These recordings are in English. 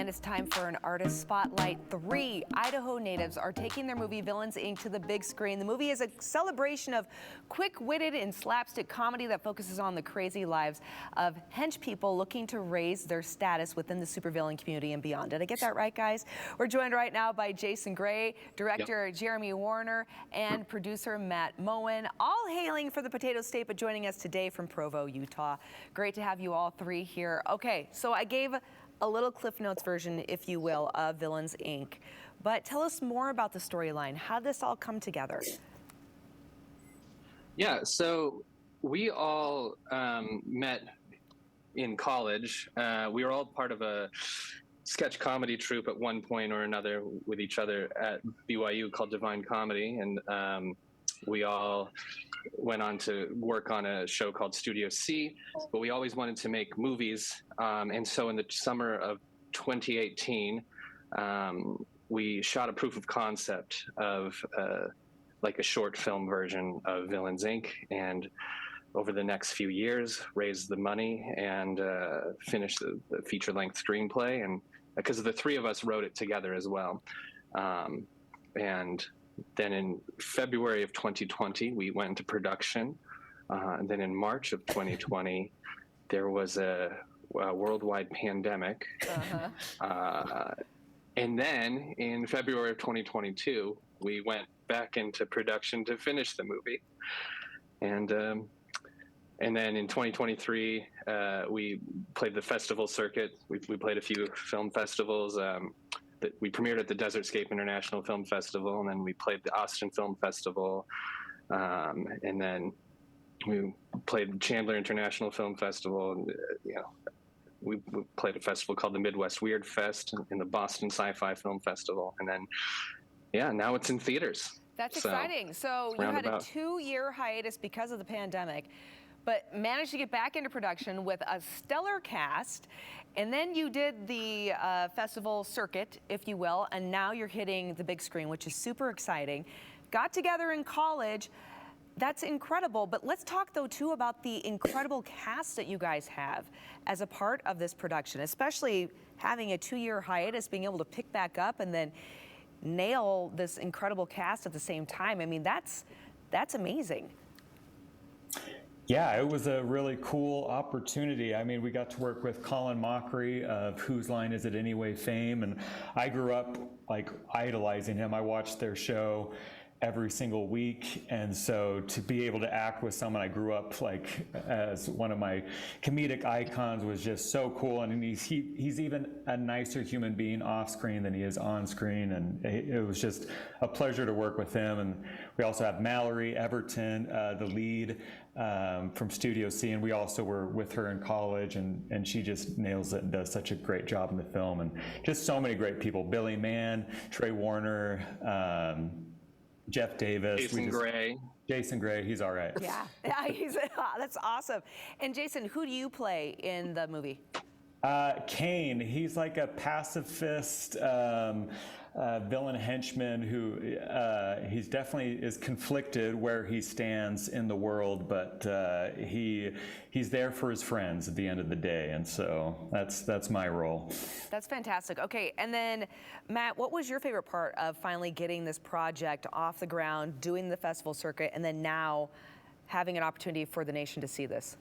And it's time for an artist spotlight. 3 Idaho natives are taking their movie Villains Inc. to the big screen. The movie is a celebration of quick-witted and slapstick comedy that focuses on the crazy lives of hench people looking to raise their status within the supervillain community and beyond. Did I get that right, guys? We're joined right now by Jason Gray, director Jeremy Warner, and producer Matt Moen, all hailing from the Potato State, but joining us today from Provo, Utah. Great to have you all 3 here. Okay, so I gave a little Cliff Notes version, if you will, of Villains Inc. But tell us more about the storyline. How did this all come together? Yeah, so we all met in college. We were all part of a sketch comedy troupe at one point or another with each other at BYU called Divine Comedy. And we all went on to work on a show called Studio C, but we always wanted to make movies. And so in the summer of 2018, we shot a proof of concept of like a short film version of Villains Inc. And over the next few years, raised the money and finished the feature-length screenplay. And because the 3 of us wrote it together as well. And then in February of 2020, we went into production. And then in March of 2020, there was a worldwide pandemic. And then in February of 2022, we went back into production to finish the movie. And then in 2023, we played the festival circuit. We played a few film festivals. We premiered at the Desertscape International Film Festival, and then we played the Austin Film Festival, and then we played Chandler International Film Festival. And, we played a festival called the Midwest Weird Fest and the Boston Sci-Fi Film Festival, and then now it's in theaters. That's exciting. So you had a 2-year hiatus because of the pandemic, but managed to get back into production with a stellar cast. And then you did the festival circuit, if you will, and now you're hitting the big screen, which is super exciting. Got together in college. That's incredible. But let's talk, though, too, about the incredible cast that you guys have as a part of this production, especially having a 2-year hiatus, being able to pick back up and then nail this incredible cast at the same time. I mean, that's amazing. Yeah, it was a really cool opportunity. I mean, we got to work with Colin Mockery of Whose Line Is It Anyway fame, and I grew up like idolizing him. I watched their show every single week, and so to be able to act with someone I grew up like as one of my comedic icons was just so cool. And he's even a nicer human being off screen than he is on screen, and it was just a pleasure to work with him. And we also have Mallory Everton, the lead from Studio C, and we also were with her in college, and she just nails it and does such a great job in the film. And just so many great people: Billy Mann, Trey Warner, Jeff Davis, Jason Gray, he's all right. Yeah, that's awesome. And Jason, who do you play in the movie? Kane. He's like a pacifist villain henchman who he's definitely is conflicted where he stands in the world, but he's there for his friends at the end of the day, and so that's my role. That's fantastic. Okay, and then Matt, what was your favorite part of finally getting this project off the ground, doing the festival circuit, and then now having an opportunity for the nation to see this?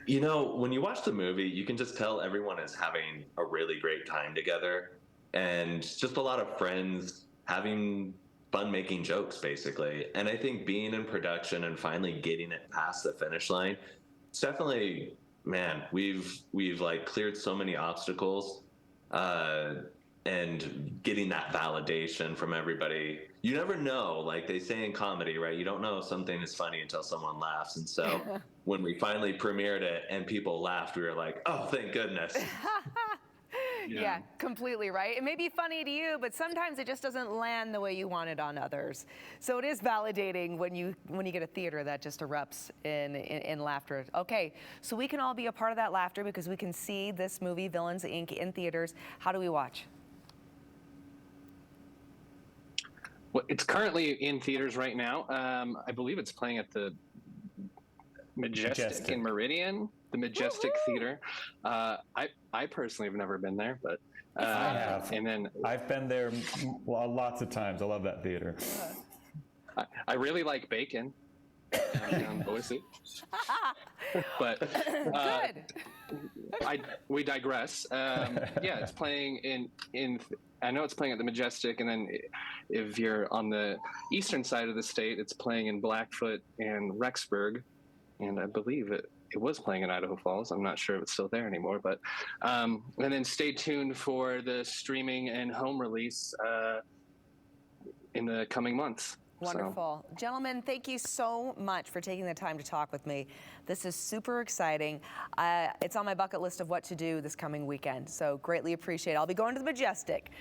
You know, when you watch the movie, you can just tell everyone is having a really great time together, and just a lot of friends having fun making jokes, basically. And I think being in production and finally getting it past the finish line, it's definitely, man, we've like cleared so many obstacles, and getting that validation from everybody. You never know, like they say in comedy, right? You don't know if something is funny until someone laughs. And so when we finally premiered it and people laughed, we were like, oh, thank goodness. Yeah, completely right. It may be funny to you, but sometimes it just doesn't land the way you want it on others. So it is validating when you get a theater that just erupts in laughter. Okay, so we can all be a part of that laughter because we can see this movie, Villains Inc., in theaters. How do we watch? Well, it's currently in theaters right now. I believe it's playing at the Majestic in Meridian. the Majestic Theater. I personally have never been there, but I have. and then I've been there lots of times. I love that theater. I really like bacon. Down Boise. But Good. we digress. Yeah, it's playing in. I know it's playing at the Majestic, and then if you're on the eastern side of the state, it's playing in Blackfoot and Rexburg, and I believe it was playing in Idaho Falls. I'm not sure if it's still there anymore, but and then stay tuned for the streaming and home release in the coming months. Wonderful. So. Gentlemen, thank you so much for taking the time to talk with me. This is super exciting. It's on my bucket list of what to do this coming weekend, so greatly appreciate it. I'll be going to the Majestic.